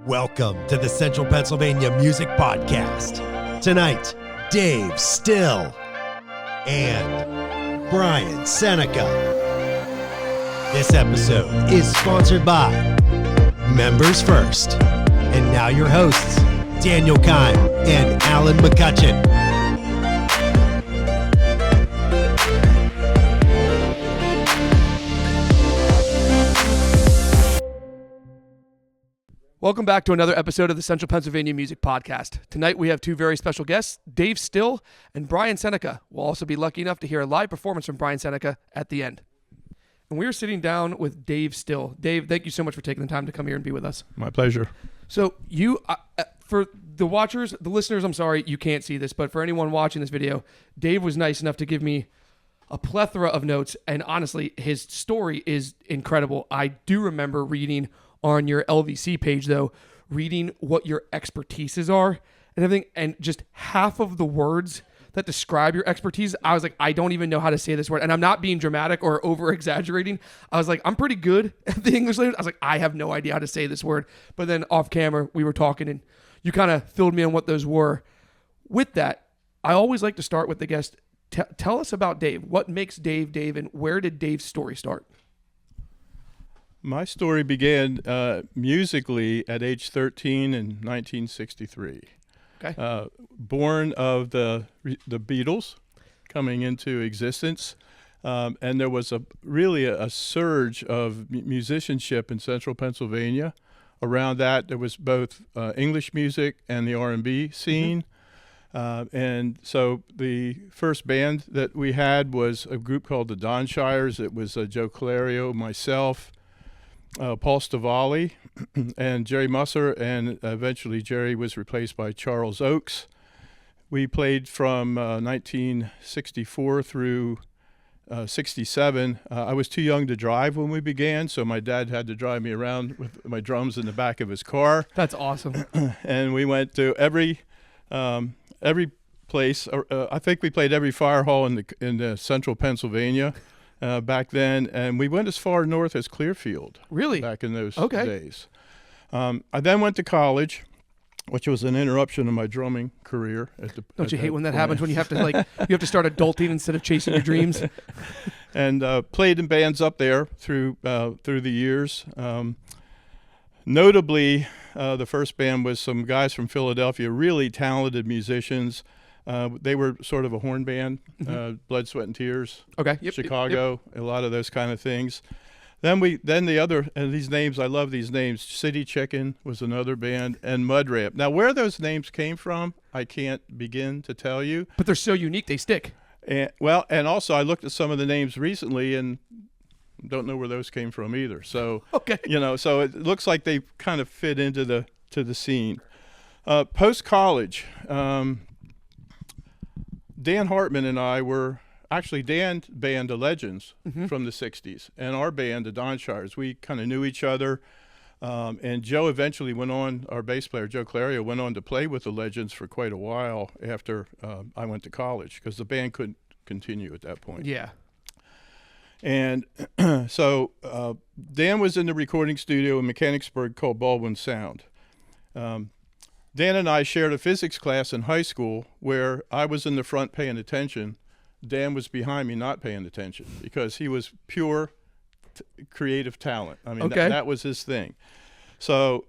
Welcome to the Central Pennsylvania Music Podcast. Tonight, Dave Still and Brian Seneca. This episode is sponsored by Members First. And now your hosts, Daniel Kime and Alan McCutcheon. Welcome back to another episode of the Central Pennsylvania Music Podcast. Tonight we have two very special guests, Dave Still and Brian Seneca. We'll also be lucky enough to hear a live performance from Brian Seneca at the end. And we are sitting down with Dave Still. Dave, thank you so much for taking the time to come here and be with us. My pleasure. So you, for the watchers, the listeners, I'm sorry, you can't see this, but for anyone watching this video, Dave was nice enough to give me a plethora of notes, and honestly, his story is incredible. I do remember reading on your LVC page, though, reading what your expertises are and everything, and just half of the words that describe your expertise, I was like, I don't even know how to say this word. And I'm not being dramatic or over-exaggerating. I was like, I'm pretty good at the English language. I was like, I have no idea how to say this word. But then off camera, we were talking, and you kind of filled me on what those were. With that, I always like to start with the guest. Tell us about Dave. What makes Dave Dave, and where did Dave's story start? My story began musically at age 13 in 1963. Okay. Born of the Beatles coming into existence, and there was really a surge of musicianship in central Pennsylvania. Around that, there was both English music and the R&B scene. And so the first band that we had was a group called the Donshires. It was Joe Clario, myself, Paul Stavali, and Jerry Musser, and eventually Jerry was replaced by Charles Oakes. We played from 1964 through 67. I was too young to drive when we began, so my dad had to drive me around with my drums in the back of his car. That's awesome. And we went to every place. I think we played every fire hall in central Pennsylvania back then, and we went as far north as Clearfield. Really? Back in those days. I then went to college, which was an interruption in my drumming career. Don't you hate when that happens, when you have to start adulting instead of chasing your dreams? And played in bands up there through the years. Notably, the first band was some guys from Philadelphia, really talented musicians. They were sort of a horn band, Blood, Sweat, and Tears. Okay. Yep, Chicago, yep. A lot of those kind of things. Then the other, and these names, I love these names. City Chicken was another band, and Mud Ramp. Now, where those names came from, I can't begin to tell you. But they're so unique, they stick. And also I looked at some of the names recently and don't know where those came from either. So, okay. So it looks like they kind of fit into the scene. Post-college, Dan Hartman and I were actually Dan band, the Legends from the 60s, and our band, the Donshires. We kind of knew each other, and Joe eventually went on, our bass player, Joe Clario, went on to play with the Legends for quite a while after I went to college, because the band couldn't continue at that point. Yeah. And so Dan was in the recording studio in Mechanicsburg called Baldwin Sound. Dan and I shared a physics class in high school where I was in the front paying attention. Dan was behind me not paying attention because he was pure creative talent. I mean, that was his thing. So,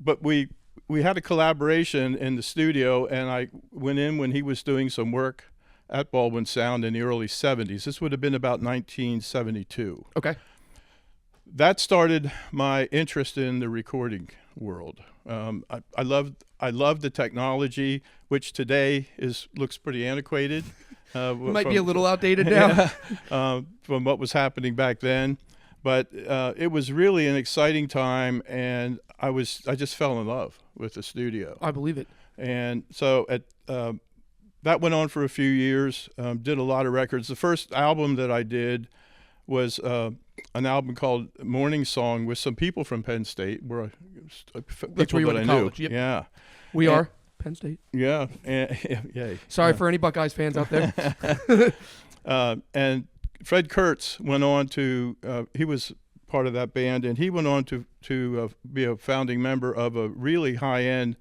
but we had a collaboration in the studio, and I went in when he was doing some work at Baldwin Sound in the early 70s. This would have been about 1972. Okay. That started my interest in the recording world. I loved the technology, which today looks pretty annoquated. Might be a little outdated now. From what was happening back then. But it was really an exciting time, and I just fell in love with the studio. I believe it. And so that went on for a few years, did a lot of records. The first album that I did was an album called Morning Song with some people from Penn State. That's where you went to college. Yep. Yeah. We are Penn State. Yeah. Yay. Sorry for any Buckeyes fans out there. And Fred Kurtz went on to, he was part of that band, and he went on to be a founding member of a really high-end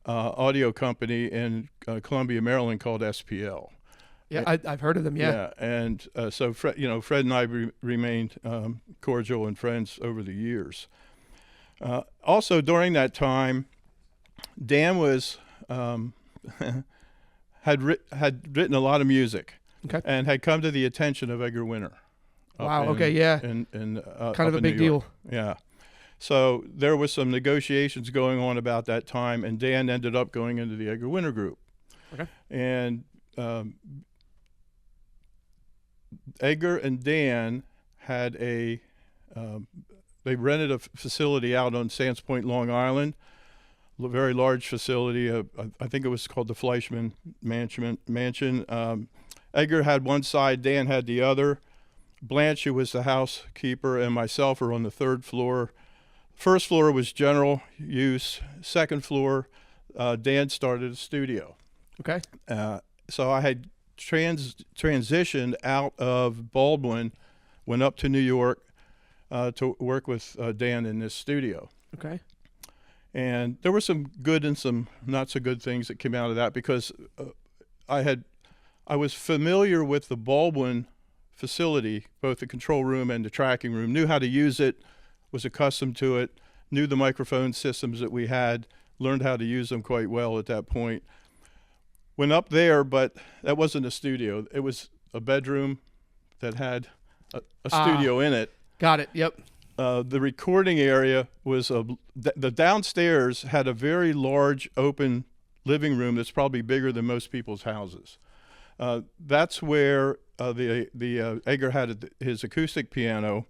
audio company in Columbia, Maryland called SPL. Yeah, I've heard of them. Yeah. And so Fred and I remained cordial and friends over the years. Also, during that time, Dan was had written a lot of music, Okay. and had come to the attention of Edgar Winter. Wow. Okay. Yeah. In Kind of a big deal. Yeah. So there was some negotiations going on about that time, and Dan ended up going into the Edgar Winter group. Okay. And Edgar and Dan had they rented a facility out on Sands Point, Long Island, a very large facility. I think it was called the Fleischman Mansion. Edgar had one side, Dan had the other. Blanche, who was the housekeeper, and myself were on the third floor. First floor was general use. Second floor, Dan started a studio. Okay. So I had transitioned out of Baldwin, went up to New York to work with Dan in this studio. Okay. And there were some good and some not so good things that came out of that, because I was familiar with the Baldwin facility, both the control room and the tracking room, knew how to use it, was accustomed to it, knew the microphone systems that we had, learned how to use them quite well at that point. Went up there, but that wasn't a studio. It was a bedroom that had a studio in it. Got it. Yep. The recording area was the downstairs had a very large open living room that's probably bigger than most people's houses. That's where the Edgar had his acoustic piano,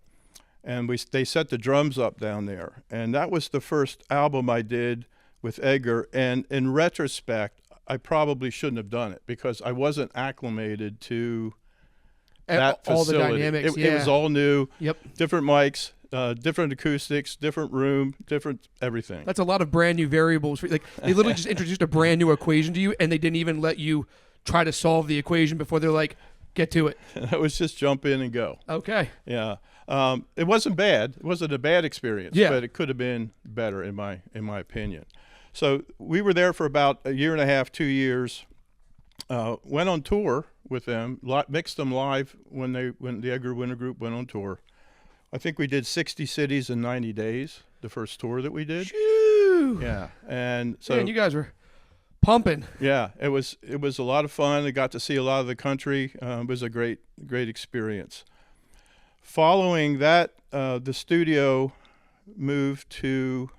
and they set the drums up down there. And that was the first album I did with Edgar. And in retrospect, I probably shouldn't have done it, because I wasn't acclimated to that all facility. The dynamics. It was all new. Yep. Different mics, different acoustics, different room, different everything. That's a lot of brand new variables. Like, they literally just introduced a brand new equation to you, and they didn't even let you try to solve the equation before they're like, get to it. It was just jump in and go. Okay. Yeah. It wasn't bad. It wasn't a bad experience, but it could have been better in my opinion. So we were there for about a year and a half, 2 years. Went on tour with them, mixed them live when the Edgar Winter Group went on tour. I think we did 60 cities in 90 days, the first tour that we did. Shoo! Yeah. And so Man, you guys were pumping. Yeah, it was a lot of fun. I got to see a lot of the country. It was a great experience. Following that, the studio moved to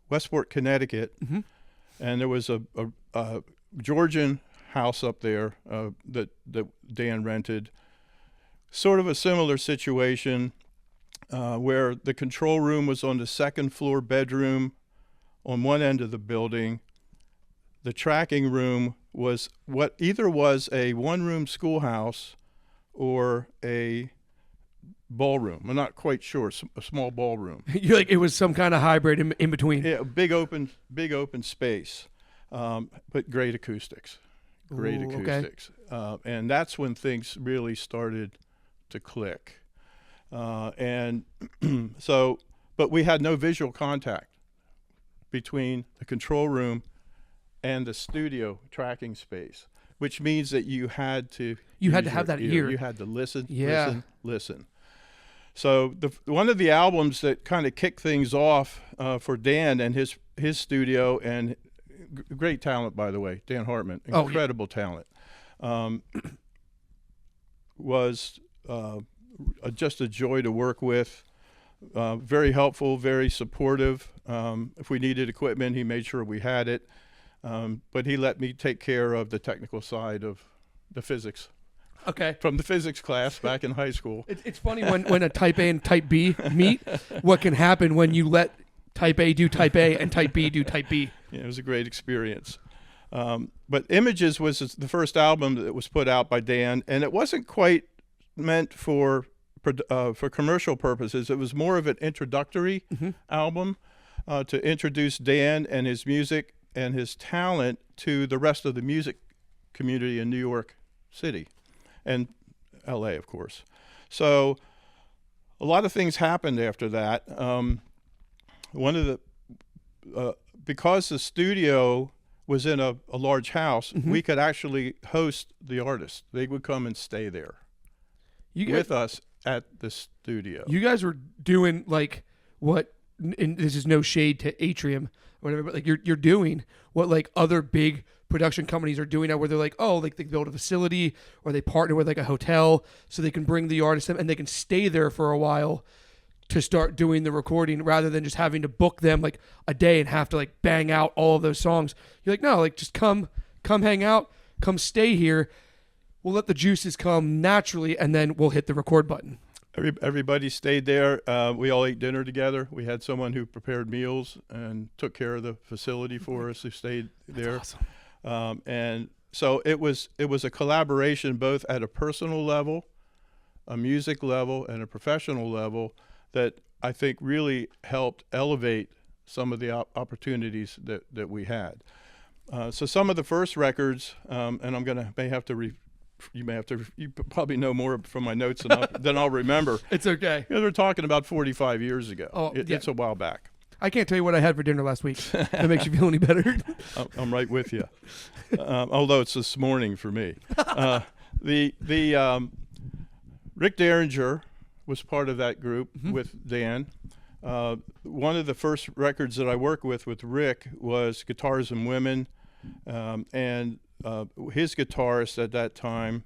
Westport, Connecticut, and there was a Georgian house up there that Dan rented. Sort of a similar situation where the control room was on the second floor bedroom on one end of the building. The tracking room was what either was a one-room schoolhouse or a ballroom. I'm not quite sure. A small ballroom. You're like, it was some kind of hybrid in between. Yeah, big open space, but great acoustics. Great acoustics. Okay. And that's when things really started to click. And so, but we had no visual contact between the control room and the studio tracking space, which means that you had to have that ear. You had to listen. Listen. So one of the albums that kind of kicked things off for Dan and his studio, and great talent, by the way, Dan Hartman, incredible talent, was just a joy to work with. Very helpful, very supportive. If we needed equipment, he made sure we had it. But he let me take care of the technical side of the physics. Okay. From the physics class back in high school. It's funny when a type A and type B meet, what can happen when you let type A do type A and type B do type B. Yeah, it was a great experience. But Images was the first album that was put out by Dan, and it wasn't quite meant for commercial purposes. It was more of an introductory album to introduce Dan and his music and his talent to the rest of the music community in New York City and LA, of course. So a lot of things happened after that. One of the because the studio was in a large house, we could actually host the artists. They would come and stay there with us at the studio. You guys were doing like what, and this is no shade to Atrium or whatever, but like you're doing what like other big production companies are doing now, where they're like, oh, like they build a facility or they partner with like a hotel so they can bring the artist in and they can stay there for a while to start doing the recording, rather than just having to book them like a day and have to like bang out all of those songs. You're like, no, like just come hang out, come stay here. We'll let the juices come naturally, and then we'll hit the record button. Everybody stayed there. We all ate dinner together. We had someone who prepared meals and took care of the facility for us, who stayed there. That's awesome. And so it was a collaboration, both at a personal level, a music level, and a professional level, that I think really helped elevate some of the opportunities that we had. So some of the first records, and I'm gonna you probably know more from my notes than I'll remember. It's okay. They're talking about 45 years ago. Oh, It's a while back. I can't tell you what I had for dinner last week. That makes you feel any better? I'm right with you. Although it's this morning for me. Rick Derringer was part of that group with Dan. One of the first records that I worked with Rick was Guitars and Women, and his guitarist at that time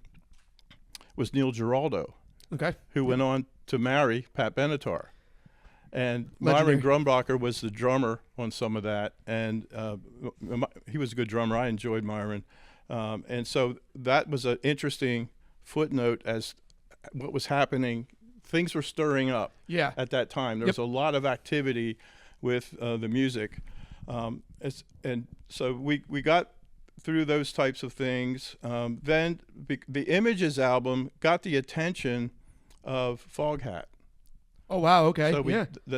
was Neil Giraldo, who went on to marry Pat Benatar. And Legendary. Myron Grumbacher was the drummer on some of that, and he was a good drummer. I enjoyed Myron. And so that was an interesting footnote as what was happening. Things were stirring up at that time. There was a lot of activity with the music. And so we got through those types of things. Then the Images album got the attention of Foghat. Oh, wow. Okay. So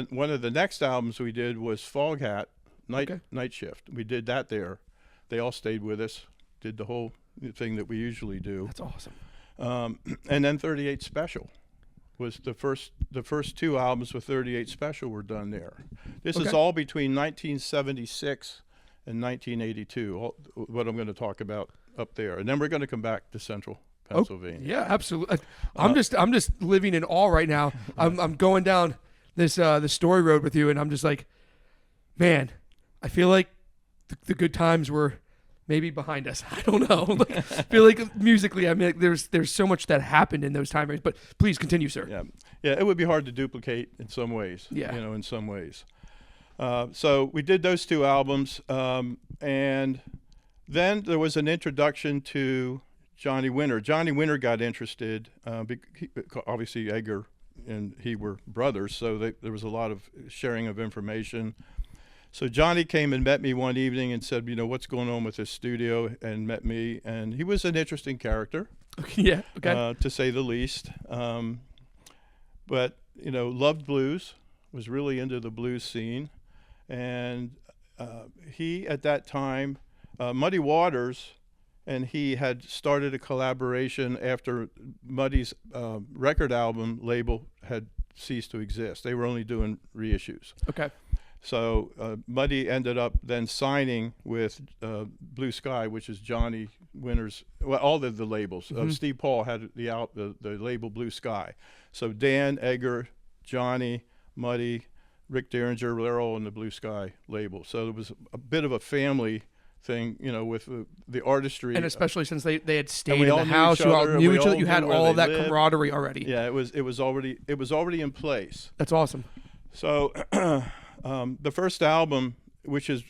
one of the next albums we did was Foghat, Night Shift. We did that there. They all stayed with us, did the whole thing that we usually do. That's awesome. And then 38 Special was the first two albums with 38 Special were done there. This is all between 1976 and 1982, what I'm going to talk about up there. And then we're going to come back to Central Pennsylvania. Yeah, absolutely. I'm just living in awe right now. I'm going down this the story road with you, and I'm just like, man, I feel like the good times were maybe behind us. I don't know. I feel like musically, I mean, there's so much that happened in those time frames. But please continue, sir. Yeah. It would be hard to duplicate in some ways. Yeah. In some ways. So we did those two albums, and then there was an introduction to Johnny Winter. Johnny Winter got interested. Obviously, Edgar and he were brothers, so there was a lot of sharing of information. So Johnny came and met me one evening and said, what's going on with this studio, and met me. And he was an interesting character, to say the least. But, loved blues, was really into the blues scene. And he, at that time, Muddy Waters and he had started a collaboration after Muddy's record album label had ceased to exist. They were only doing reissues. Okay. So Muddy ended up then signing with Blue Sky, which is Johnny Winter's, all the labels. Steve Paul had the label Blue Sky. So Dan, Edgar, Johnny, Muddy, Rick Derringer, they're all in the Blue Sky label. So it was a bit of a family thing, with the artistry. And especially since they had stayed in the house, you all knew each other, you had all of that camaraderie already. Yeah, it was already in place. That's awesome. So the first album, which is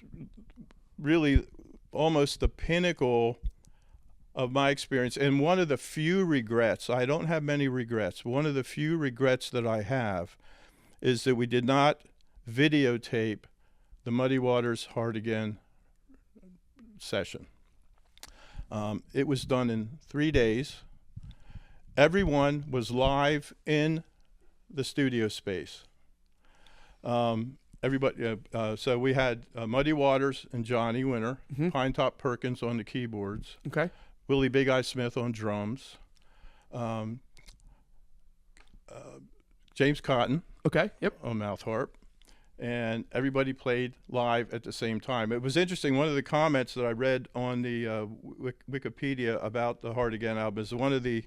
really almost the pinnacle of my experience, and one of the few regrets, I don't have many regrets, one of the few regrets that I have is that we did not videotape the Muddy Waters Hard Again session. It was done in 3 days. Everyone was live in the studio space. Everybody. So we had Muddy Waters and Johnny Winter, Pine Top Perkins on the keyboards. Okay. Willie Big Eye Smith on drums. James Cotton Okay. Yep. on mouth harp, and everybody played live at the same time. It was interesting. One of the comments that I read on the Wikipedia about the Hard Again album is one of the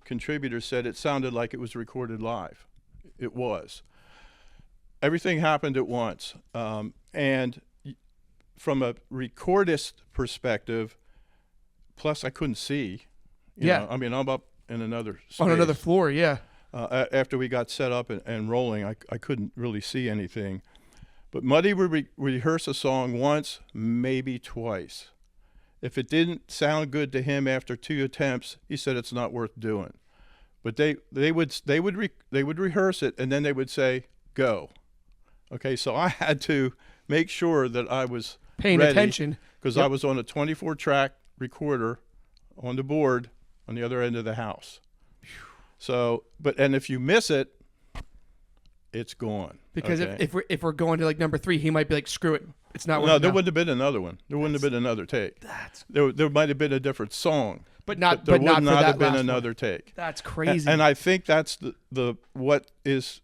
contributors said it sounded like it was recorded live. It was. Everything happened at once, and from a recordist perspective, plus I couldn't see. You know, I mean, I'm up in another space. On another floor, yeah. After we got set up and rolling, I couldn't really see anything. But Muddy would rehearse a song once, maybe twice. If it didn't sound good to him after 2 attempts, he said it's not worth doing. But they would rehearse it, and then they would say go. Okay, so I had to make sure that I was paying ready, attention, because I was on a 24-track recorder on the board on the other end of the house. So, and if you miss it, it's gone. Because okay? if we're going to like number 3, he might be like, screw it, it's not. No, there wouldn't have been another one. There wouldn't have been another take. There might have been a different song, but there would not have been another take. That's crazy. And I think that's the what is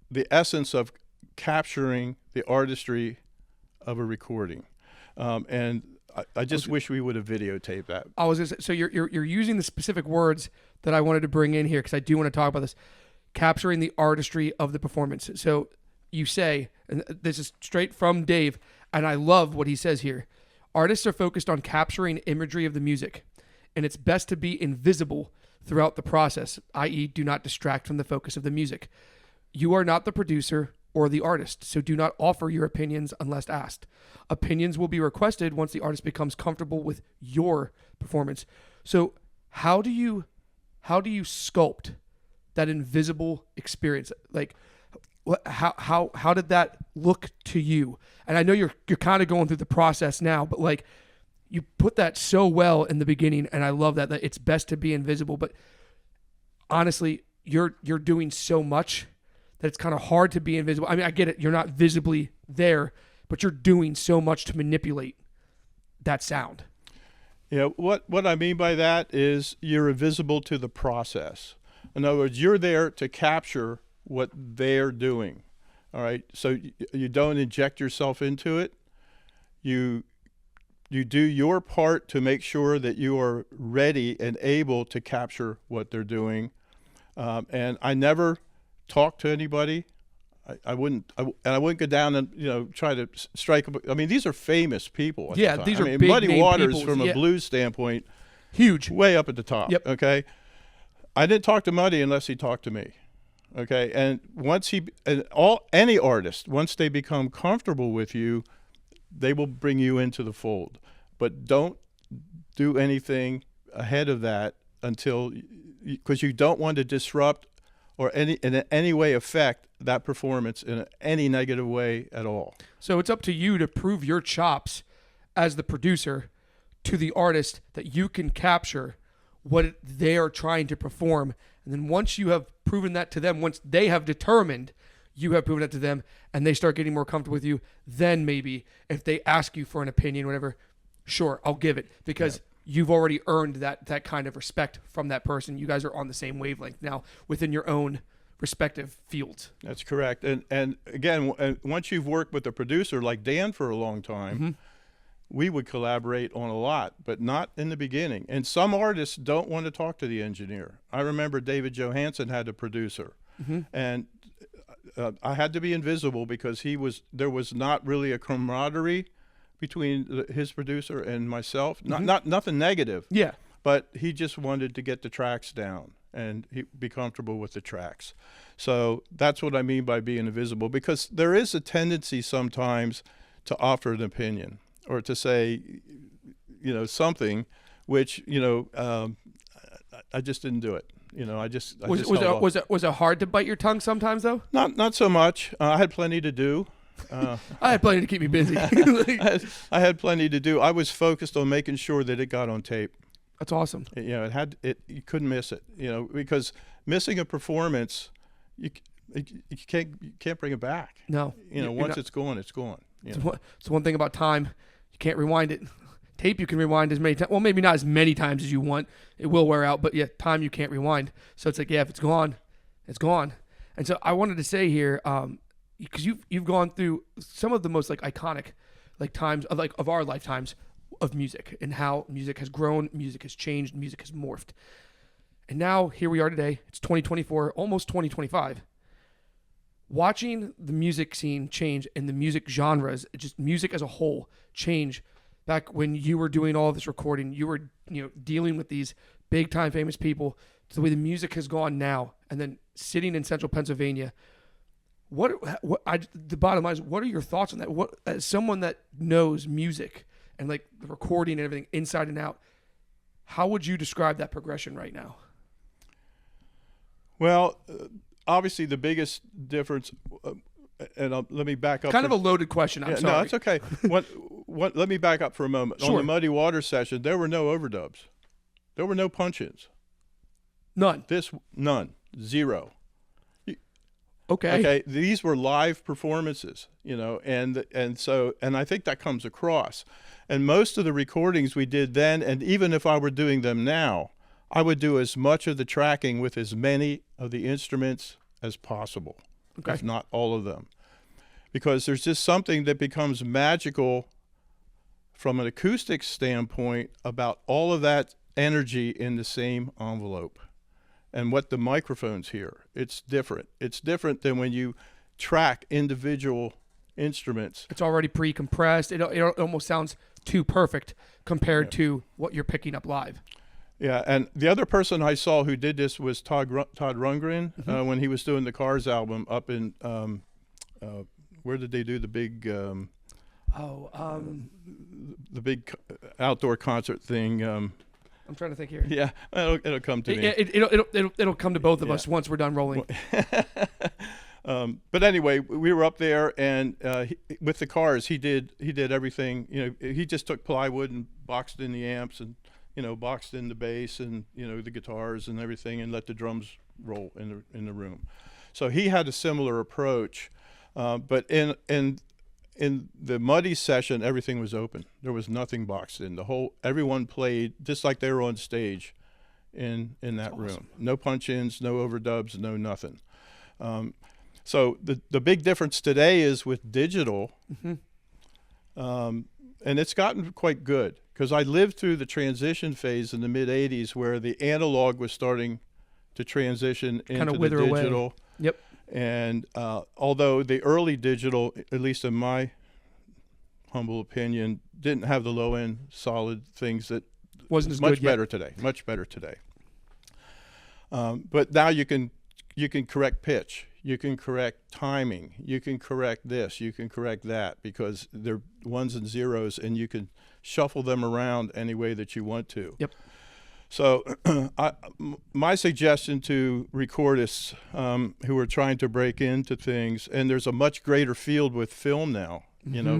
the essence of capturing the artistry of a recording, and I just wish we would have videotaped that. I was gonna say, so you're using the specific words that I wanted to bring in here, because I do want to talk about this, capturing the artistry of the performance. So you say, and this is straight from Dave, and I love what he says here, artists are focused on capturing imagery of the music, and it's best to be invisible throughout the process, i.e. do not distract from the focus of the music. You are not the producer or the artist, so do not offer your opinions unless asked. Opinions will be requested once the artist becomes comfortable with your performance. So how do you sculpt that invisible experience? Like, how did that look to you? And I know you're kind of going through the process now, but like, you put that so well in the beginning, and I love that it's best to be invisible. But honestly, you're doing so much that it's kind of hard to be invisible. I mean, I get it, you're not visibly there, but you're doing so much to manipulate that sound. Yeah, what I mean by that is you're invisible to the process. In other words, you're there to capture what they're doing. All right, so you don't inject yourself into it. You do your part to make sure that you are ready and able to capture what they're doing. And I never talk to anybody. I wouldn't go down and try to strike. I mean, these are famous people. Yeah, these are big Muddy name Waters people. from a blues standpoint, huge, way up at the top. Yep. Okay, I didn't talk to Muddy unless he talked to me. Okay, and any artist, once they become comfortable with you, they will bring you into the fold. But don't do anything ahead of that because you don't want to disrupt or in any way affect that performance in any negative way at all. So it's up to you to prove your chops as the producer to the artist that you can capture what they are trying to perform. And then once you have proven that to them, once they have determined you have proven that to them and they start getting more comfortable with you, then maybe if they ask you for an opinion, whatever, sure, I'll give it, because you've already earned that kind of respect from that person. You guys are on the same wavelength now within your own respective fields. That's correct. And again, once you've worked with a producer like Dan for a long time, we would collaborate on a lot, but not in the beginning. And some artists don't want to talk to the engineer. I remember David Johansen had a producer, and I had to be invisible because there was not really a camaraderie between his producer and myself. Nothing negative. Yeah. But he just wanted to get the tracks down and be comfortable with the tracks. So that's what I mean by being invisible, because there is a tendency sometimes to offer an opinion or to say, something, which, I just didn't do it. Was it hard to bite your tongue sometimes though? Not so much. I had plenty to do. I had plenty to keep me busy. I had plenty to do. I was focused on making sure that it got on tape. That's awesome. You couldn't miss it. Because missing a performance, you can't bring it back. No. Once it's gone, it's gone. It's one thing about time. You can't rewind it. Tape you can rewind as many times. Well, maybe not as many times as you want. It will wear out, but yeah, time you can't rewind. So it's like, yeah, if it's gone, it's gone. And so I wanted to say here, because you've gone through some of the most like iconic like times of our lifetimes of music and how music has grown, music has changed, music has morphed. And now here we are today. It's 2024, almost 2025. Watching the music scene change and the music genres, just music as a whole change. Back when you were doing all this recording, you were dealing with these big time famous people, to the way the music has gone now, and then sitting in central Pennsylvania. The bottom line is, what are your thoughts on that? What, as someone that knows music and like the recording and everything inside and out, how would you describe that progression right now? Well, obviously the biggest difference, and let me back up. Kind of a loaded question. I'm sorry. No, it's okay. Let me back up for a moment. Sure. On the Muddy Waters session, there were no overdubs. There were no punch-ins. None. None. Zero. Okay. Okay. These were live performances, and I think that comes across. And most of the recordings we did then, and even if I were doing them now, I would do as much of the tracking with as many of the instruments as possible, if not all of them. Because there's just something that becomes magical from an acoustic standpoint about all of that energy in the same envelope. And what the microphones hear, it's different. It's different than when you track individual instruments. It's already pre-compressed. It almost sounds too perfect compared to what you're picking up live. Yeah, and the other person I saw who did this was Todd Rundgren, when he was doing the Cars album up in, where did they do the big, the big outdoor concert thing? I'm trying to think here. Yeah, it'll come to me. It'll come to both of us once we're done rolling. But anyway, we were up there, and with the Cars, he did everything. He just took plywood and boxed in the amps and boxed in the bass and the guitars and everything, and let the drums roll in the room. So he had a similar approach, but in the Muddy session, everything was open. There was nothing boxed in. Everyone played just like they were on stage in that room. No punch-ins, no overdubs, no nothing. So the big difference today is with digital, and it's gotten quite good, because I lived through the transition phase in the mid-'80s where the analog was starting to transition into the digital. Away. Yep. And although the early digital, at least in my humble opinion, didn't have the low-end solid things that wasn't as much good better yet. today. Much better today. But now you can correct pitch. You can correct timing. You can correct this. You can correct that, because they're ones and zeros, and you can shuffle them around any way that you want to. Yep. So my suggestion to recordists who are trying to break into things, and there's a much greater field with film now,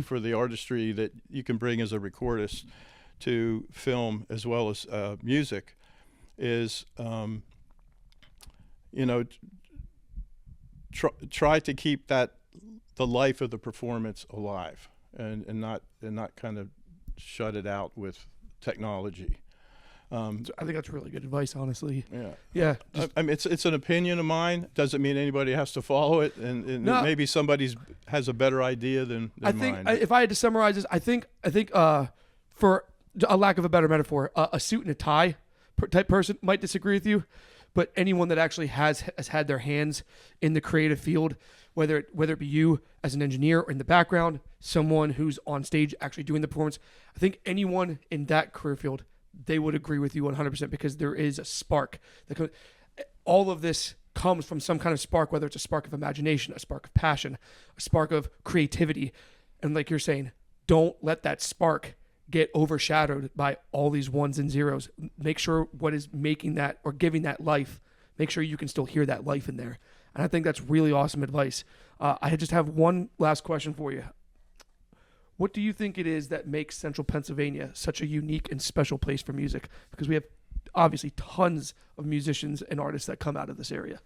for the artistry that you can bring as a recordist to film as well as music, is, try to keep the life of the performance alive, and not kind of shut it out with technology. I think that's really good advice, honestly. Yeah. I mean, it's an opinion of mine. Doesn't mean anybody has to follow it, and maybe somebody has a better idea than mine. If I had to summarize this, I think for a lack of a better metaphor, a suit and a tie type person might disagree with you, but anyone that actually has had their hands in the creative field, whether it be you as an engineer or in the background, someone who's on stage actually doing the performance, I think anyone in that career field, they would agree with you 100%, because there is a spark. All of this comes from some kind of spark, whether it's a spark of imagination, a spark of passion, a spark of creativity. And like you're saying, don't let that spark get overshadowed by all these ones and zeros. Make sure what is making that or giving that life, make sure you can still hear that life in there. And I think that's really awesome advice. I just have one last question for you. What do you think it is that makes Central Pennsylvania such a unique and special place for music? Because we have obviously tons of musicians and artists that come out of this area.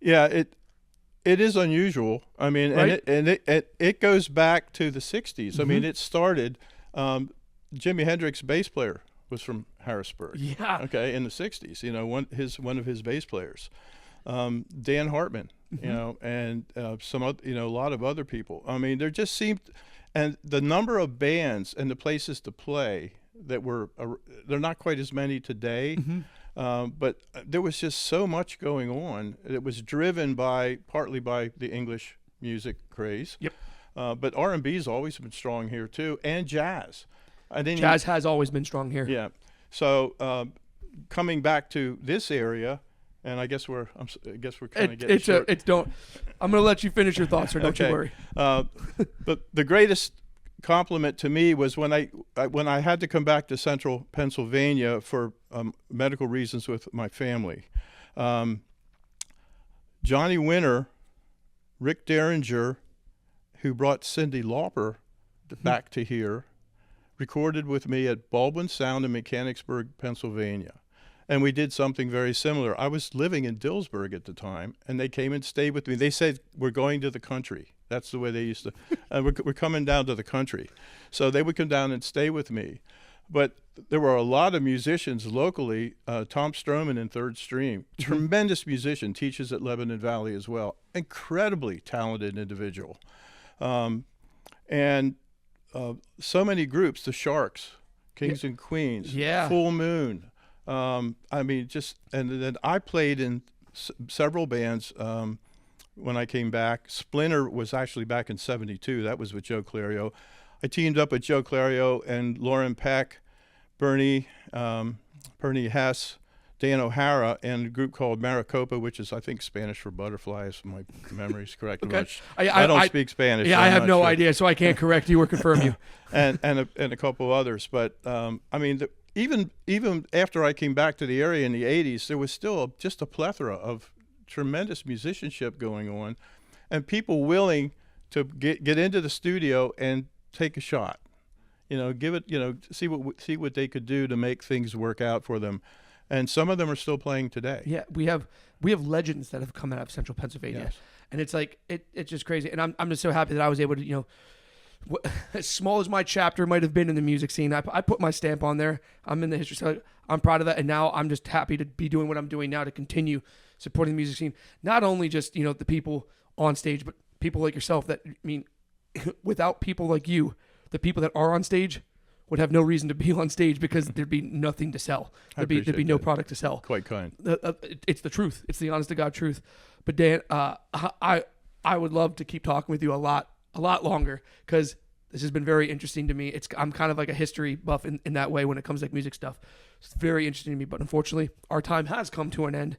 Yeah, it is unusual. I mean, right? and it goes back to the 60s. I mean, it started Jimi Hendrix bass player was from Harrisburg. Yeah. Okay, in the '60s, one of his bass players, Dan Hartman, and some other, a lot of other people. I mean, there just seemed, and the number of bands and the places to play that were, they're not quite as many today, but there was just so much going on. It was driven partly by the English music craze. Yep. But R&B's always been strong here too, and jazz. Jazz has always been strong here. Yeah. So coming back to this area, and I guess we're kind of getting short. I'm going to let you finish your thoughts, or don't you worry. But the greatest compliment to me was when I had to come back to Central Pennsylvania for medical reasons with my family. Johnny Winter, Rick Derringer, who brought Cyndi Lauper back to here, recorded with me at Baldwin Sound in Mechanicsburg, Pennsylvania. And we did something very similar. I was living in Dillsburg at the time, and they came and stayed with me. They said, we're going to the country. That's the way they used to. We're coming down to the country. So they would come down and stay with me. But there were a lot of musicians locally. Tom Stroman in Third Stream, tremendous musician, teaches at Lebanon Valley as well. Incredibly talented individual. And so many groups, the Sharks, Kings and Queens, Full Moon. I mean, and then I played in several bands when I came back. Splinter was actually back in '72. That was with Joe Clario. I teamed up with Joe Clario and Lauren Peck, Bernie Hess, Dan O'Hara, and a group called Maricopa, which is, I think, Spanish for butterfly, if my memory's correct. Okay. I don't speak Spanish. Yeah, so I have no sure. idea, so I can't correct you or confirm you. and a couple others. But, I mean, even after I came back to the area in the 80s, there was still just a plethora of tremendous musicianship going on and people willing to get into the studio and take a shot. Give it, see what they could do to make things work out for them. And some of them are still playing today. Yeah, we have legends that have come out of Central Pennsylvania. Yes. And it's like it's just crazy. And I'm just so happy that I was able to, as small as my chapter might have been in the music scene, I put my stamp on there. I'm in the history, so I'm proud of that. And now I'm just happy to be doing what I'm doing now to continue supporting the music scene. Not only just, the people on stage, but people like yourself that, without people like you, the people that are on stage would have no reason to be on stage because there'd be nothing to sell. There'd be no product to sell. Quite kind. It's the truth. It's the honest to God truth. But Dan, I would love to keep talking with you a lot longer because this has been very interesting to me. I'm kind of like a history buff in that way when it comes to music stuff. It's very interesting to me, but unfortunately our time has come to an end.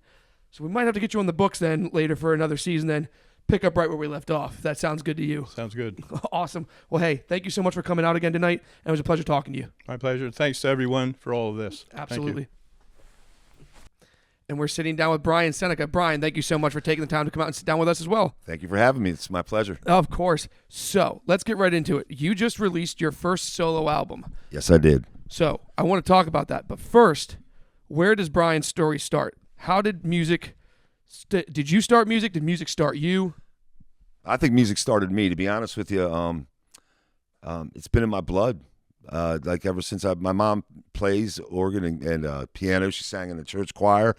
So we might have to get you on the books then later for another season then. Pick up right where we left off. If that sounds good to you. Sounds good. Awesome. Well, hey, thank you so much for coming out again tonight. And it was a pleasure talking to you. My pleasure. Thanks to everyone for all of this. Absolutely. And we're sitting down with Brian Seneca. Brian, thank you so much for taking the time to come out and sit down with us as well. Thank you for having me. It's my pleasure. Of course. So let's get right into it. You just released your first solo album. Yes, I did. So I want to talk about that. But first, where does Brian's story start? How did music... did you start music? Did music start you? I think music started me, to be honest with you. It's been in my blood. Like ever since my mom plays organ and piano. She sang in the church choir.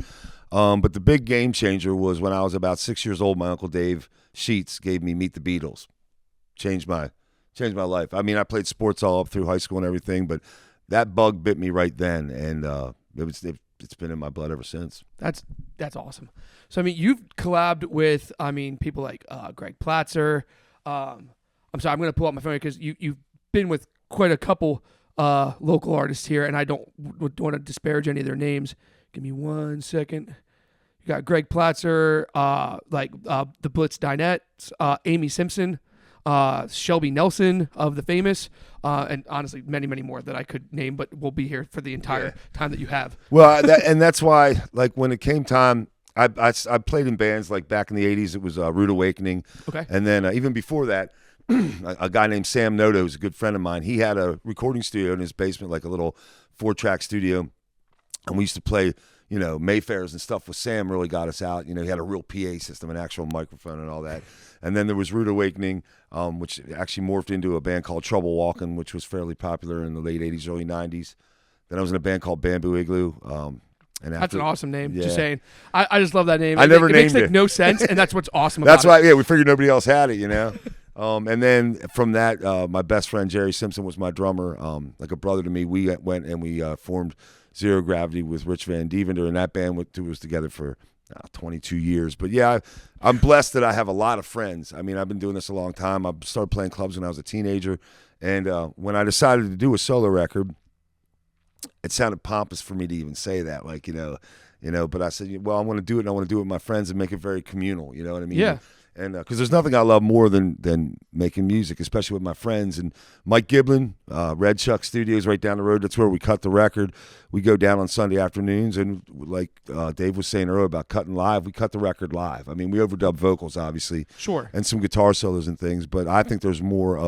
But the big game changer was when I was about 6 years old. My Uncle Dave Sheets gave me Meet the Beatles. Changed my life. I mean, I played sports all up through high school and everything, but that bug bit me right then, and it's been in my blood ever since. That's awesome. So, I mean, you've collabed with, people like Greg Platzer. I'm sorry, I'm going to pull out my phone because you've been with quite a couple local artists here, and I don't want to disparage any of their names. Give me 1 second. You got Greg Platzer, the Blitz Dinettes, Amy Simpson, Shelby Nelson of The Famous, and honestly, many, many more that I could name, but we'll be here for the entire time that you have. Well, that's why, like, when it came time, I played in bands, like back in the 80s, it was Rude Awakening. Okay. And then even before that, a guy named Sam Noto, who's a good friend of mine, he had a recording studio in his basement, like a little 4-track studio. And we used to play, Mayfairs and stuff with Sam really got us out. He had a real PA system, an actual microphone and all that. And then there was Rude Awakening, which actually morphed into a band called Trouble Walking, which was fairly popular in the late 80s, early 90s. Then I was in a band called Bamboo Igloo. And That's an awesome name. Yeah. Just saying. I just love that name. I never it named makes it. no sense, and that's what's awesome about That's it. why, we figured nobody else had it, And then from that, my best friend Jerry Simpson was my drummer, like a brother to me. We went and we formed Zero Gravity with Rich Van Devender, and that band was together for 22 years. But yeah, I'm blessed that I have a lot of friends. I mean, I've been doing this a long time. I started playing clubs when I was a teenager, and when I decided to do a solo record, it sounded pompous for me to even say that, but I said, well, I want to do it, and I want to do it with my friends and make it very communal, you know what I mean? Yeah. And because there's nothing I love more than making music, especially with my friends. And Mike Giblin, Red Chuck Studios right down the road, that's where we cut the record. We go down on Sunday afternoons, and like Dave was saying earlier about cutting live, we cut the record live. I mean, we overdub vocals, obviously. Sure. And some guitar solos and things, but I think there's more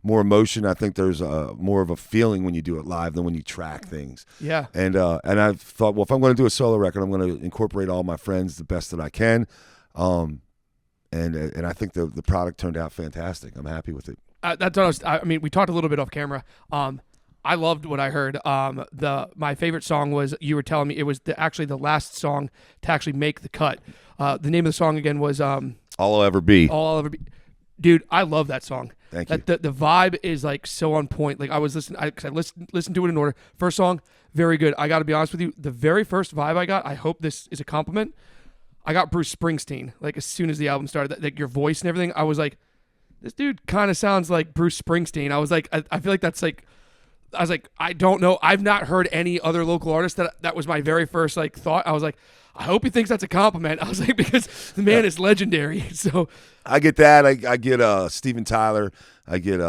emotion. I think there's more of a feeling when you do it live than when you track things. Yeah. And I thought, well, if I'm going to do a solo record, I'm going to incorporate all my friends the best that I can. And I think the product turned out fantastic. I'm happy with it. That's what I mean, we talked a little bit off camera. I loved what I heard. My favorite song was, you were telling me it was actually the last song to actually make the cut. The name of the song again was All I'll Ever Be. All I'll Ever Be. Dude, I love that song. Thank you. The vibe is like so on point. Like I was listening, I listened to it in order. First song, very good. I got to be honest with you. The very first vibe I got, I hope this is a compliment, I got Bruce Springsteen. Like as soon as the album started, like your voice and everything, I was like, this dude kind of sounds like Bruce Springsteen. I was like, I feel like that's like, I was like, I don't know. I've not heard any other local artist that was my very first like thought. I was like, I hope he thinks that's a compliment. I was like, because the man is legendary. So I get that. I get Steven Tyler. I get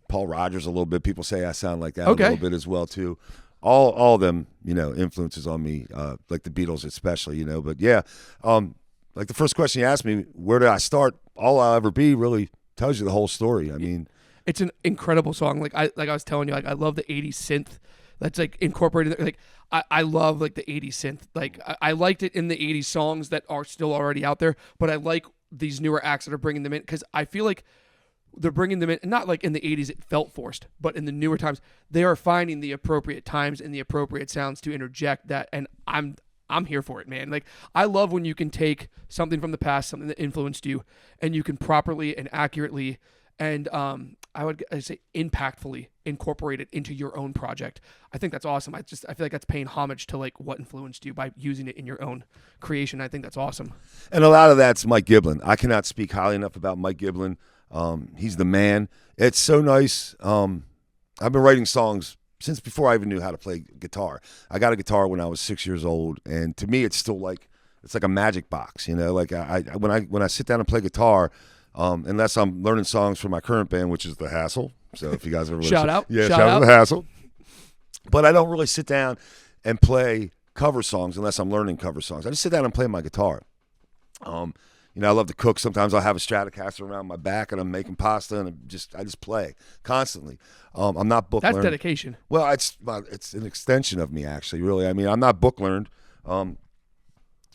Paul Rogers a little bit. People say I sound like that a little bit as well too. All of them, influences on me, like the Beatles especially, But yeah, like the first question you asked me, where did I start? All I'll Ever Be really tells you the whole story. I mean, it's an incredible song. Like I was telling you, like I love the 80s synth that's like incorporated. Like I love like the 80s synth. Like I liked it in the 80s songs that are still already out there, but I like these newer acts that are bringing them in, because I feel like they're bringing them in, not like in the 80s it felt forced, but in the newer times they are finding the appropriate times and the appropriate sounds to interject that, and I'm here for it, man. Like I love when you can take something from the past, something that influenced you, and you can properly and accurately and I'd say impactfully incorporate it into your own project. I think that's awesome. I feel like that's paying homage to like what influenced you by using it in your own creation. I think that's awesome. And a lot of that's Mike Giblin. I cannot speak highly enough about Mike Giblin. He's the man. It's so nice. I've been writing songs since before I even knew how to play guitar. I got a guitar when I was 6 years old, and to me, it's still like a magic box. Like when I sit down and play guitar, unless I'm learning songs for my current band, which is The Hassle. So if you guys ever shout out to The Hassle. But I don't really sit down and play cover songs unless I'm learning cover songs. I just sit down and play my guitar. I love to cook. Sometimes I'll have a Stratocaster around my back and I'm making pasta, and I just play constantly. I'm not book learned. That's dedication. Well, it's an extension of me, actually, really. I mean, I'm not book learned.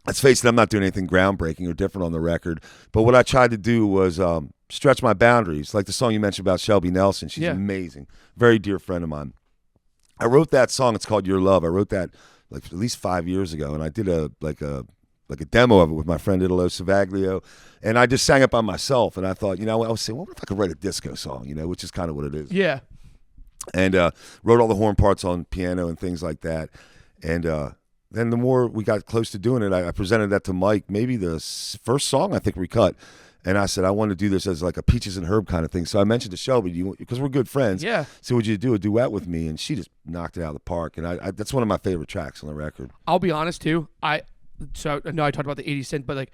Let's face it, I'm not doing anything groundbreaking or different on the record. But what I tried to do was stretch my boundaries. Like the song you mentioned about Shelby Nelson. She's amazing. Very dear friend of mine. I wrote that song. It's called Your Love. I wrote that like at least 5 years ago, and I did a demo of it with my friend Italo Savaglio, and I just sang it by myself. And I thought, I was saying, what if I could write a disco song, which is kind of what it is. Yeah. And wrote all the horn parts on piano and things like that. And then the more we got close to doing it, I presented that to Mike, maybe the first song I think we cut. And I said, I want to do this as like a Peaches and Herb kind of thing. So I mentioned to Shelby, because we're good friends. Yeah. So would you do a duet with me? And she just knocked it out of the park. And I that's one of my favorite tracks on the record. I'll be honest too. So I know I talked about the 80s synth, but like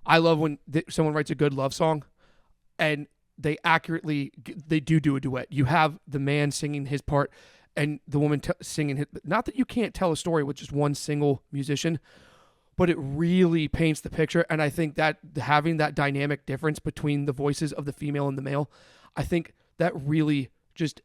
I love when someone writes a good love song and they accurately do a duet. You have the man singing his part and the woman singing his. Not that you can't tell a story with just one single musician, but it really paints the picture. And I think that having that dynamic difference between the voices of the female and the male, I think that really just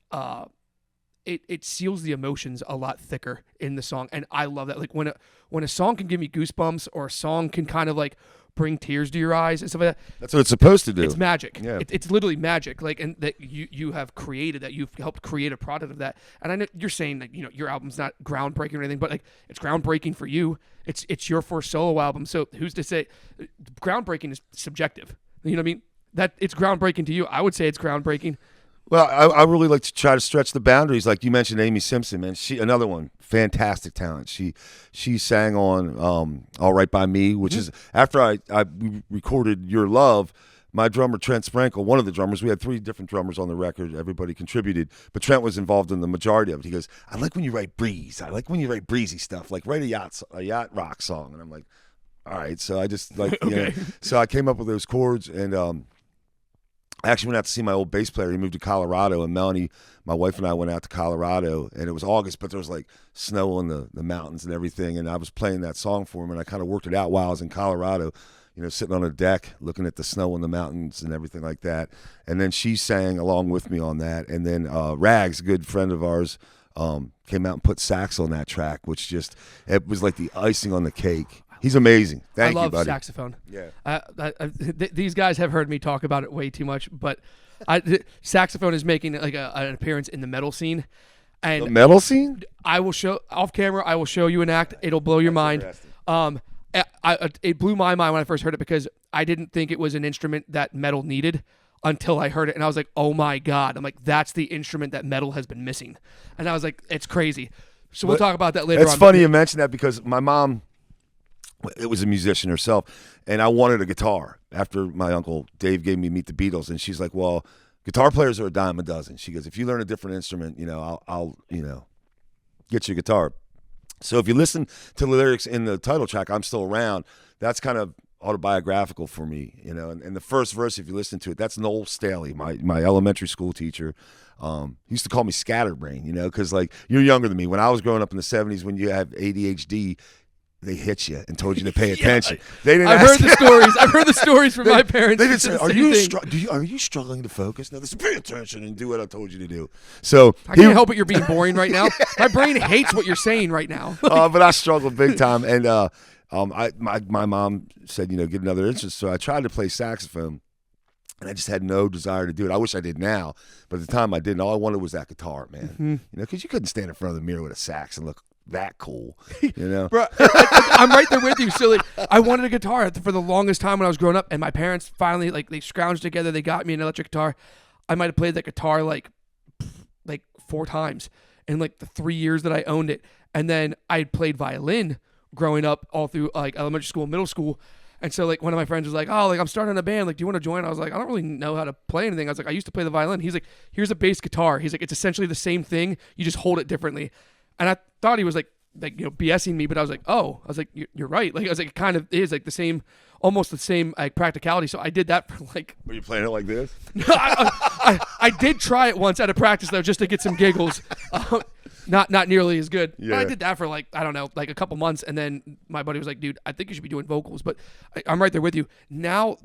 it seals the emotions a lot thicker in the song, and I love that. Like when a song can give me goosebumps, or a song can kind of like bring tears to your eyes and stuff like that. That's what it's supposed to do. It's magic. Yeah. It's literally magic. Like, and that you have created that. You've helped create a product of that. And I know you're saying that, your album's not groundbreaking or anything, but like it's groundbreaking for you. It's your first solo album. So who's to say groundbreaking is subjective? You know what I mean? That it's groundbreaking to you. I would say it's groundbreaking. Well, I really like to try to stretch the boundaries. Like you mentioned, Amy Simpson, man. She another one, fantastic talent. She sang on "All Right by Me," which is after I recorded "Your Love." My drummer Trent Sprankle, one of the drummers. We had 3 different drummers on the record. Everybody contributed, but Trent was involved in the majority of it. He goes, "I like when you write breeze. I like when you write breezy stuff. Like write a yacht rock song." And I'm like, "All right." So I just like Okay. So I came up with those chords and. I actually went out to see my old bass player. He moved to Colorado, and Melanie, my wife, and I went out to Colorado, and it was August, but there was like snow on the mountains and everything, and I was playing that song for him, and I kind of worked it out while I was in Colorado, sitting on a deck looking at the snow on the mountains and everything like that. And then she sang along with me on that, and then Rags, a good friend of ours, came out and put sax on that track, which it was like the icing on the cake. He's amazing. Thank I love you, buddy. saxophone. Yeah. These guys have heard me talk about it way too much, but saxophone is making like an appearance in the metal scene. And The metal scene? I will show off camera. I will show you an act. It'll blow your mind. It blew my mind when I first heard it because I didn't think it was an instrument that metal needed until I heard it, and I was like, "Oh my god!" I'm like, "That's the instrument that metal has been missing," and I was like, "It's crazy." So we'll talk about that later. It's funny you mention that because my mom. It was a musician herself, and I wanted a guitar after my uncle Dave gave me Meet the Beatles, and she's like, "Well, guitar players are a dime a dozen." She goes, "If you learn a different instrument, I'll get you a guitar." So if you listen to the lyrics in the title track, "I'm Still Around," that's kind of autobiographical for me, And the first verse, if you listen to it, that's Noel Staley, my elementary school teacher. He used to call me Scatterbrain, because like you're younger than me. When I was growing up in the '70s, when you have ADHD. They hit you and told you to pay attention. They didn't. I've heard the stories. I've heard the stories from my parents. They didn't say, "Are you struggling to focus?" No, they said, "Pay attention and do what I told you to do." So I can't help it. You're being boring right now. My brain hates what you're saying right now. But I struggled big time, and my mom said, get another instrument. So I tried to play saxophone, and I just had no desire to do it. I wish I did now, but at the time I didn't. All I wanted was that guitar, man. Because you couldn't stand in front of the mirror with a sax and look that cool, Bro, I'm right there with you. So like, I wanted a guitar for the longest time when I was growing up, and my parents finally they scrounged together. They got me an electric guitar. I might have played that guitar like 4 times in like the 3 years that I owned it, and then I had played violin growing up all through like elementary school, middle school. And so like one of my friends was like, "Oh, like I'm starting a band. Like, do you want to join?" I was like, "I don't really know how to play anything." I was like, "I used to play the violin." He's like, "Here's a bass guitar." He's like, "It's essentially the same thing. You just hold it differently." And I thought he was like BSing me, but I was like, "Oh," I was like, "You're right." Like I was like, it kind of is like the same, almost the same like practicality. So I did that for like. Were you playing it like this? I did try it once at a practice though, just to get some giggles. Not nearly as good. Yeah. But I did that for like, I don't know, like a couple months, and then my buddy was like, "Dude, I think you should be doing vocals." But I'm right there with you now.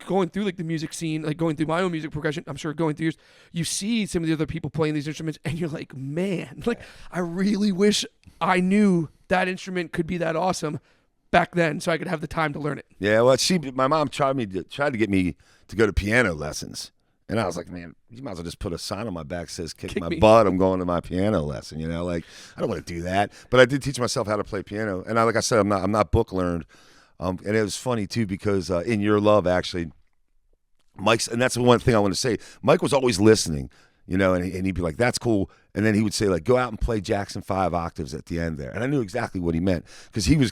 Going through like the music scene, like going through my own music progression, I'm sure going through yours, you see some of the other people playing these instruments, and you're like, man, like I really wish I knew that instrument could be that awesome back then, so I could have the time to learn it. Yeah, well, my mom tried to get me to go to piano lessons, and I was like, "Man, you might as well just put a sign on my back that says kick my butt. I'm going to my piano lesson." Like I don't want to do that, but I did teach myself how to play piano, and like I said, I'm not book learned. And it was funny too because in Your Love, actually, Mike's, and that's the one thing I want to say. Mike was always listening, and he'd be like, "That's cool," and then he would say like, "Go out and play Jackson 5 octaves at the end there," and I knew exactly what he meant because he was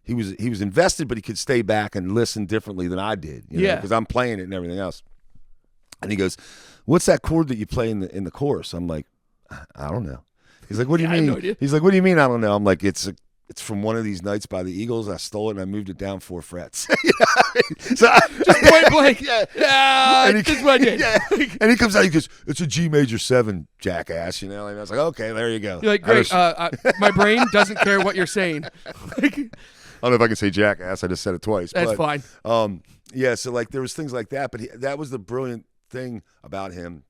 he was invested, but he could stay back and listen differently than I did, because I'm playing it and everything else. And he goes, "What's that chord that you play in the chorus?" I'm like, "I don't know." He's like, "What do you mean?" I have no idea. He's like, "What do you mean I don't know?" I'm like, It's from One of These Nights by the Eagles. I stole it and I moved it down 4 frets." Just point blank. Yeah. And That's what I did. Yeah. And he comes out, he goes, "It's a G major 7, jackass." And I was like, "Okay, there you go." You're like, "Great." My brain doesn't care what you're saying. I don't know if I can say jackass. I just said it twice. That's fine. Yeah, so like there was things like that, but that was the brilliant thing about him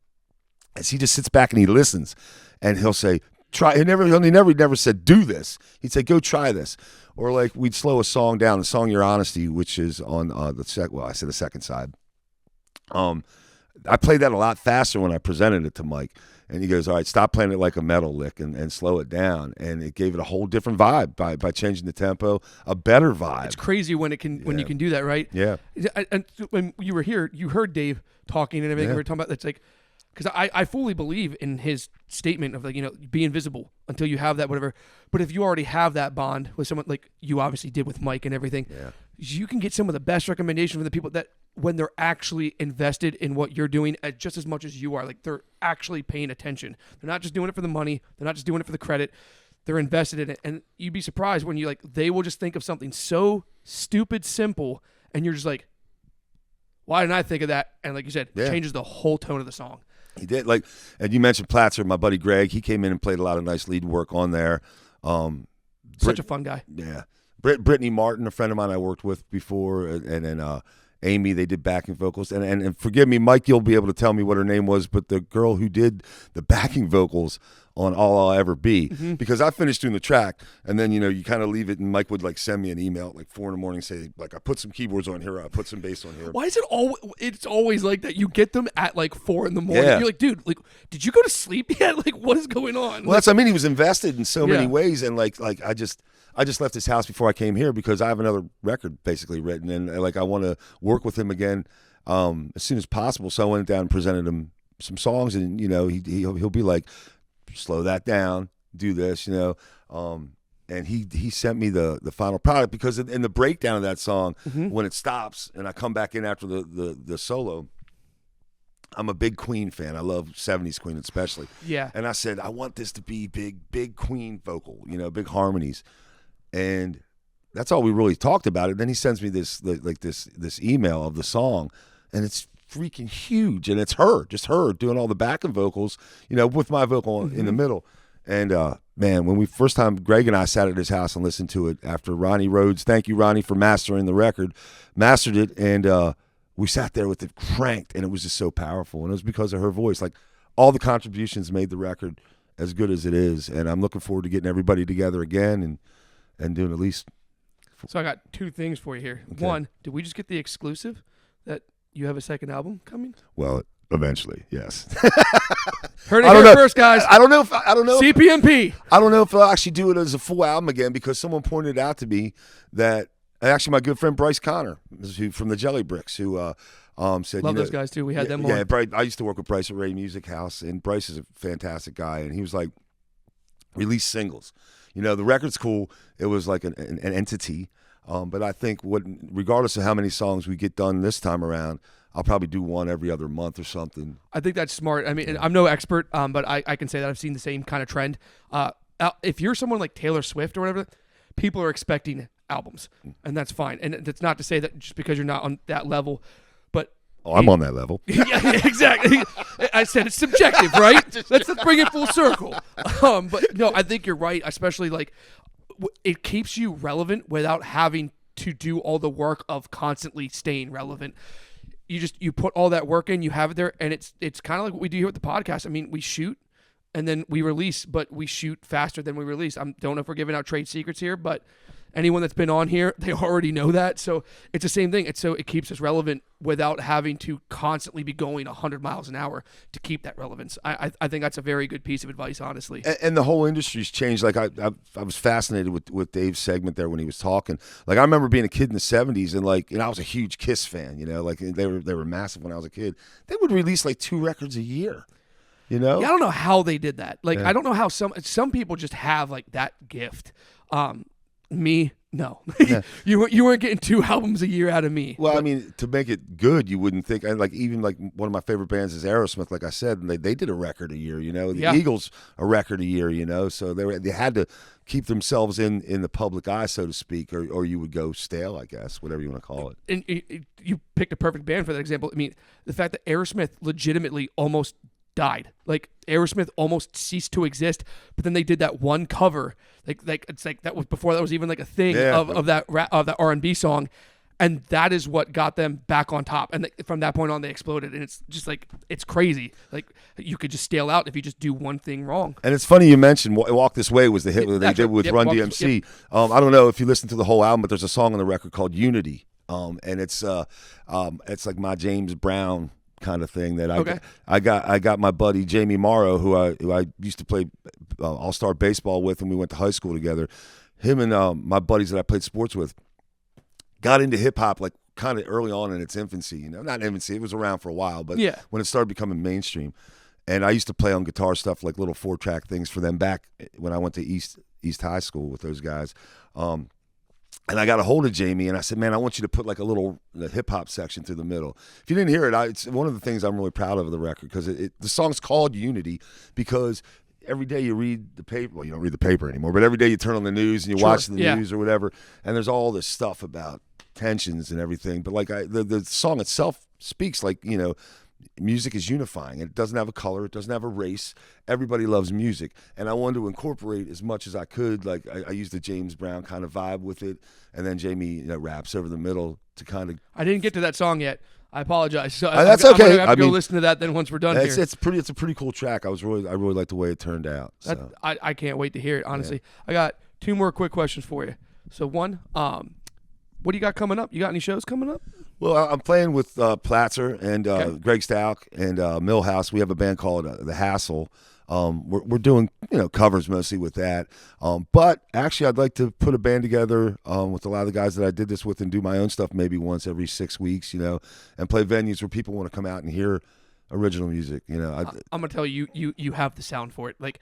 as he just sits back and he listens, and he'll say, "Try." He never said, "Do this." He'd say, "Go try this," or like we'd slow a song down. The song "Your Honesty," which is on the second side. I played that a lot faster when I presented it to Mike, and he goes, "All right, stop playing it like a metal lick and slow it down." And it gave it a whole different vibe by changing the tempo, a better vibe. It's crazy when you can do that, right? Yeah. And when you were here, you heard Dave talking and everything. Yeah. We were talking about that's like, because I fully believe in his statement of like, be invisible until you have that whatever. But if you already have that bond with someone like you obviously did with Mike and everything, you can get some of the best recommendations from the people that when they're actually invested in what you're doing just as much as you are. Like they're actually paying attention. They're not just doing it for the money. They're not just doing it for the credit. They're invested in it. And you'd be surprised when they will just think of something so stupid simple and you're just like, why didn't I think of that? And like you said, it changes the whole tone of the song. He did. And you mentioned Platzer, my buddy Greg. He came in and played a lot of nice lead work on there. Such a fun guy. Yeah. Brittany Martin, a friend of mine I worked with before, and then Amy, they did backing vocals. And forgive me, Mike, you'll be able to tell me what her name was, but the girl who did the backing vocals on All I'll Ever Be, because I finished doing the track, and then, you kind of leave it, and Mike would, send me an email at 4 a.m, say, I put some keyboards on here, I put some bass on here. Why is it it's always like that? You get them at 4 a.m. Yeah. You're like, dude, did you go to sleep yet? What is going on? Well, he was invested in so many ways, and I just left his house before I came here because I have another record basically written, and I want to work with him again as soon as possible. So I went down and presented him some songs, and he'll be like, slow that down, do this, and he sent me the final product, because in the breakdown of that song, when it stops and I come back in after the solo, I'm a big Queen fan. I love 70s Queen especially. Yeah. And I said, I want this to be big Queen vocal, big harmonies. And that's all we really talked about. And then he sends me this email of the song, and it's freaking huge. And it's just her doing all the backing vocals, with my vocal in the middle. And man, when first time Greg and I sat at his house and listened to it after Ronnie Rhodes, thank you Ronnie for mastering the record, mastered it, and we sat there with it cranked, and it was just so powerful. And it was because of her voice. All the contributions made the record as good as it is. And I'm looking forward to getting everybody together again and doing at least. So I got two things for you here. Okay. One, did we just get the exclusive that you have a second album coming? Well, eventually, yes. Heard it here first, guys. I don't know. CPMP. I don't know if I'll actually do it as a full album again, because someone pointed out to me that actually my good friend Bryce Connor, from the Jelly Bricks, who said, love those guys too. We had them on. Yeah, Bryce, I used to work with Bryce at Ray Music House, and Bryce is a fantastic guy, and he was like, release singles. The record's cool. It was like an entity. But I think regardless of how many songs we get done this time around, I'll probably do one every other month or something. I think that's smart. I mean, I'm no expert, but I can say that I've seen the same kind of trend. If you're someone like Taylor Swift or whatever, people are expecting albums, and that's fine. And that's not to say that just because you're not on that level, but I'm on that level. Yeah, exactly. I said it's subjective, right? Let's bring it full circle. But no, I think you're right, especially it keeps you relevant without having to do all the work of constantly staying relevant. You put all that work in, you have it there, and it's kind of like what we do here with the podcast. I mean, we shoot and then we release, but we shoot faster than we release. I don't know if we're giving out trade secrets here, but anyone that's been on here, they already know that. So it's the same thing. It keeps us relevant without having to constantly be going 100 miles an hour to keep that relevance. I think that's a very good piece of advice, honestly. And the whole industry's changed. I was fascinated with Dave's segment there when he was talking. I remember being a kid in the 70s, and I was a huge Kiss fan. They were massive when I was a kid. They would release 2 records a year. Yeah, I don't know how they did that. I don't know how some people just have that gift. Me, no. Yeah. You weren't getting 2 albums a year out of me. Well, I mean, to make it good, you wouldn't think. Even one of my favorite bands is Aerosmith. Like I said, and they did a record a year. The Eagles a record a year. So they had to keep themselves in the public eye, so to speak, or you would go stale, I guess, whatever you want to call it. And you picked a perfect band for that example. I mean, the fact that Aerosmith legitimately almost died. Aerosmith almost ceased to exist, but then they did that one cover. That was before that was even a thing of that R&B song, And that is what got them back on top. And from that point on, they exploded. And it's just like, it's crazy. Like, you could just stale out if you just do one thing wrong. And it's funny you mentioned Walk This Way was the hit that they did with Run DMC. I don't know if you listen to the whole album, but there's a song on the record called Unity. And it's like my James Brown kind of thing that I got my buddy Jamie Morrow, who I used to play all-star baseball with, and we went to high school together. Him and my buddies that I played sports with got into hip-hop like kind of early on in its infancy. Not infancy, it was around for a while, but when it started becoming mainstream. And I used to play on guitar stuff, like little 4-track things for them back when I went to East High School with those guys. And I got a hold of Jamie, and I said, man, I want you to put like a little hip-hop section through the middle. If you didn't hear it, it's one of the things I'm really proud of the record, because the song's called Unity because every day you read the paper. Well, you don't read the paper anymore, but every day you turn on the news and you watch the news or whatever, and there's all this stuff about tensions and everything. But like the song itself speaks like, music is unifying. It doesn't have a color. It doesn't have a race. Everybody loves music. And I wanted to incorporate as much as I could. Like I used the James Brown kind of vibe with it. And then Jamie raps over the middle to kind of... I didn't get to that song yet. I apologize. So that's okay. I'm going to have to go listen to that then once we're done here. It's a pretty cool track. I really like the way it turned out. So. I can't wait to hear it, honestly. Yeah. I got 2 more quick questions for you. So one, what do you got coming up? You got any shows coming up? Well, I'm playing with Platzer and Greg Stout and Millhouse. We have a band called The Hassle. We're doing covers mostly with that. But actually, I'd like to put a band together with a lot of the guys that I did this with and do my own stuff maybe once every 6 weeks, and play venues where people want to come out and hear original music. I'm gonna tell you, you have the sound for it. Like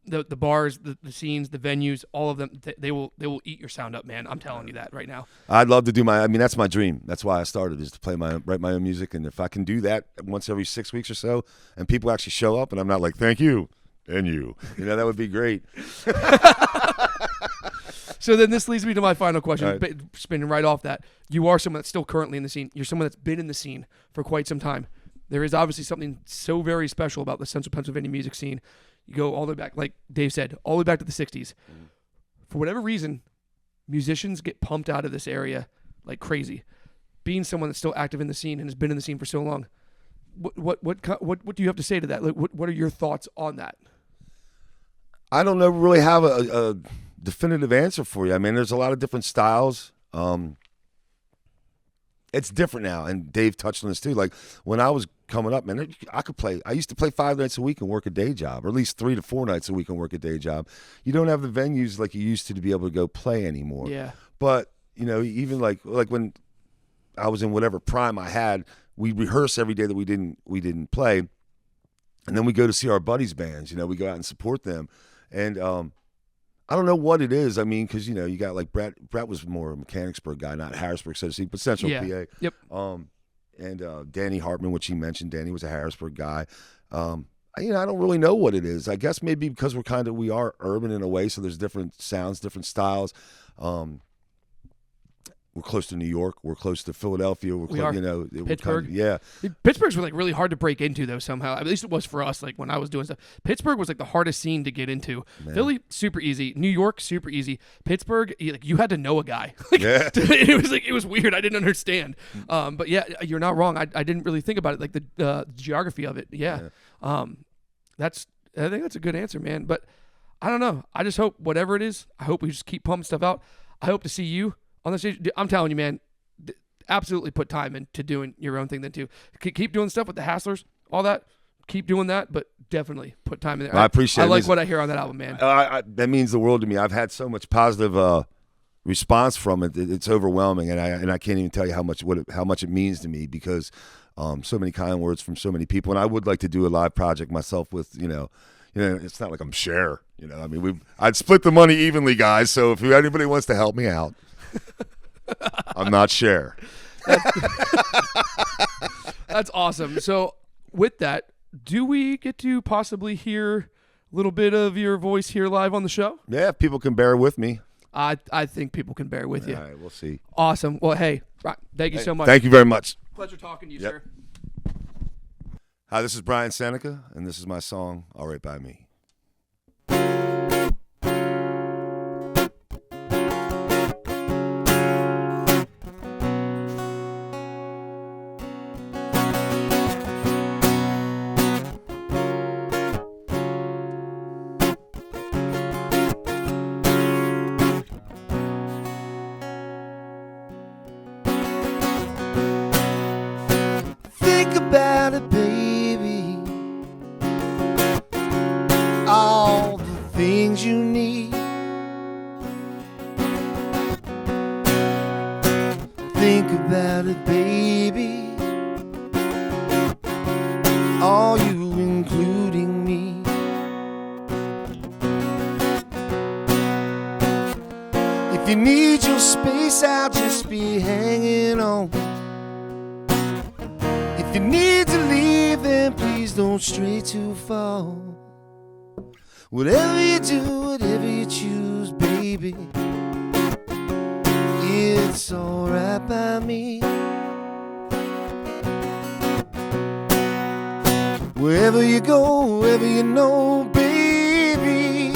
the bars, the scenes, the venues, all of them, they will eat your sound up, man. I'm telling you that right now. I'd love to do that's my dream. That's why I started, is to write my own music. And if I can do that once every 6 weeks or so, and people actually show up, and I'm not like, thank you, and you, that would be great. So then this leads me to my final question. Right. Spinning right off that, you are someone that's still currently in the scene. You're someone that's been in the scene for quite some time. There is obviously something so very special about the Central Pennsylvania music scene. You go all the way back, like Dave said, all the way back to the 60s. For whatever reason, musicians get pumped out of this area like crazy. Being someone that's still active in the scene and has been in the scene for so long, what do you have to say to that? Like, what are your thoughts on that? I don't know, really have a definitive answer for you. I mean, there's a lot of different styles. It's different now, and Dave touched on this too. Like when I was coming up, man, I used to play 5 nights a week and work a day job, or at least 3 to 4 nights a week and work a day job. You don't have the venues like you used to be able to go play anymore. Yeah. But even like when I was in whatever prime I had, we rehearse every day that we didn't play, and then we go to see our buddies' bands. We go out and support them, and I don't know what it is. I mean, because you got like Brett. Brett was more a Mechanicsburg guy, not Harrisburg, so to speak, but Central PA. Yep. And Danny Hartman, which he mentioned, Danny was a Harrisburg guy. I don't really know what it is. I guess maybe because we are urban in a way, so there's different sounds, different styles. We're close to New York. We're close to Philadelphia. We are. Pittsburgh. Yeah. Pittsburgh's like really hard to break into though somehow. At least it was for us. Like when I was doing stuff, Pittsburgh was like the hardest scene to get into. Man. Philly, super easy. New York, super easy. Pittsburgh, you had to know a guy. It was weird. I didn't understand. But yeah, you're not wrong. I didn't really think about it, like the geography of it. Yeah. I think that's a good answer, man. But I don't know. I just hope whatever it is, I hope we just keep pumping stuff out. I hope to see you on the stage. I'm telling you, man, absolutely put time into doing your own thing then too. Keep doing stuff with the Hasslers, all that. Keep doing that, but definitely put time in there. I appreciate it. I like what I hear on that album, man. That means the world to me. I've had so much positive response from it. It's overwhelming, and I can't even tell you how much it means to me, because so many kind words from so many people. And I would like to do a live project myself with, it's not like I'm Cher. I mean, I'd split the money evenly, guys. So if anybody wants to help me out, I'm not Cher. That's awesome. So with that, do we get to possibly hear a little bit of your voice here live on the show? Yeah, if people can bear with me. I think people can bear with you. All right, we'll see. Awesome. Well, hey, thank you so much. Thank you very much. Pleasure talking to you, sir. Hi, this is Brian Seneca, and this is my song, All Right By Me. Are you including me? If you need your space, I'll just be hanging on. If you need to leave, then please don't stray too far. Whatever you do, whatever you choose, baby, it's alright by me. Wherever you go, wherever you know, baby,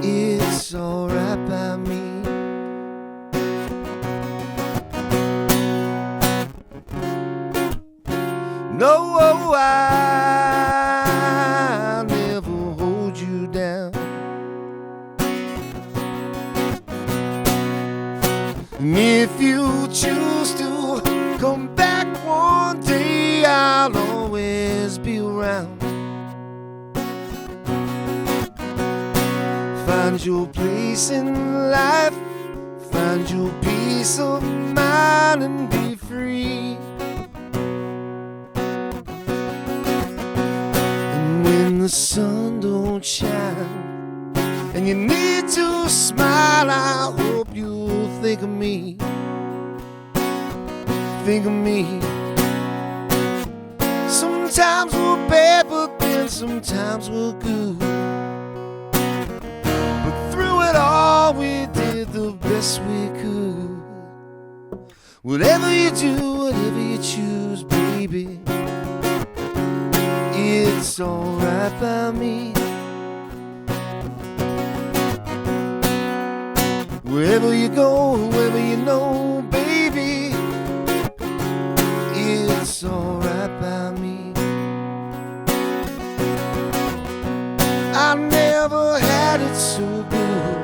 it's alright by me. No, I'll never hold you down. And if you choose to come back one day, I'll always be around. Find your place in life, find your peace of mind and be free. And when the sun don't shine and you need to smile, I hope you'll think of me. Think of me. Sometimes we're bad, but then sometimes we're good. But through it all, we did the best we could. Whatever you do, whatever you choose, baby, it's alright by me. Wherever you go, wherever you know, baby, it's alright by me. I never had it so good.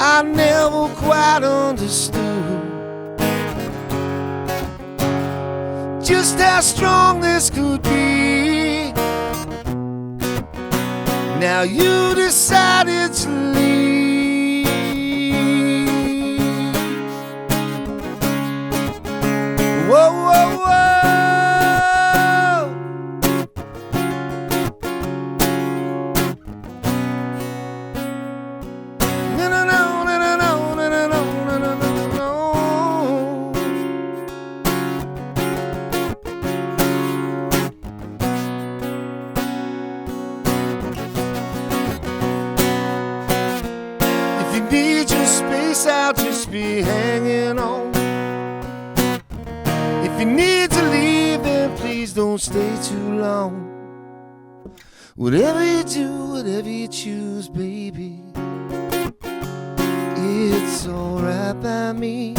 I never quite understood just how strong this could be. Now you decided to leave. Whoa, whoa, whoa. No, no, no, no, no, no, no, no, no, no, no, no. If you need your space, I'll just be hanging on. If you need to leave, then please don't stay too long. Whatever you do, whatever you choose, baby, it's alright by me.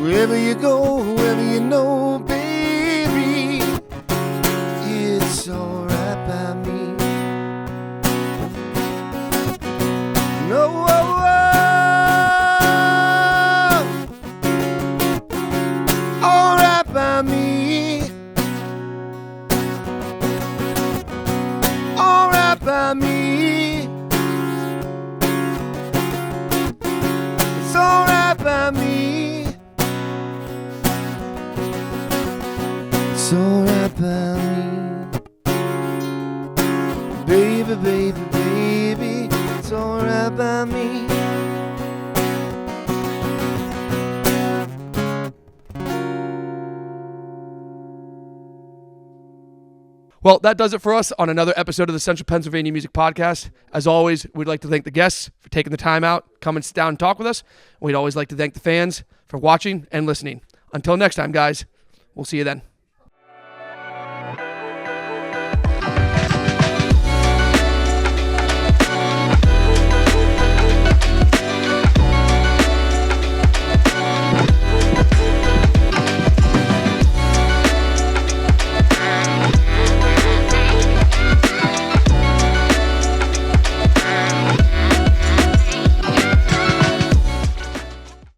Wherever you go, wherever you know, baby, it's alright by me. No, alright by me. Alright by me. It's alright by me. It's alright by me. Baby, baby, baby, it's alright by me. Well, that does it for us on another episode of the Central Pennsylvania Music Podcast. As always, we'd like to thank the guests for taking the time out, come and sit down and talk with us. We'd always like to thank the fans for watching and listening. Until next time, guys, we'll see you then.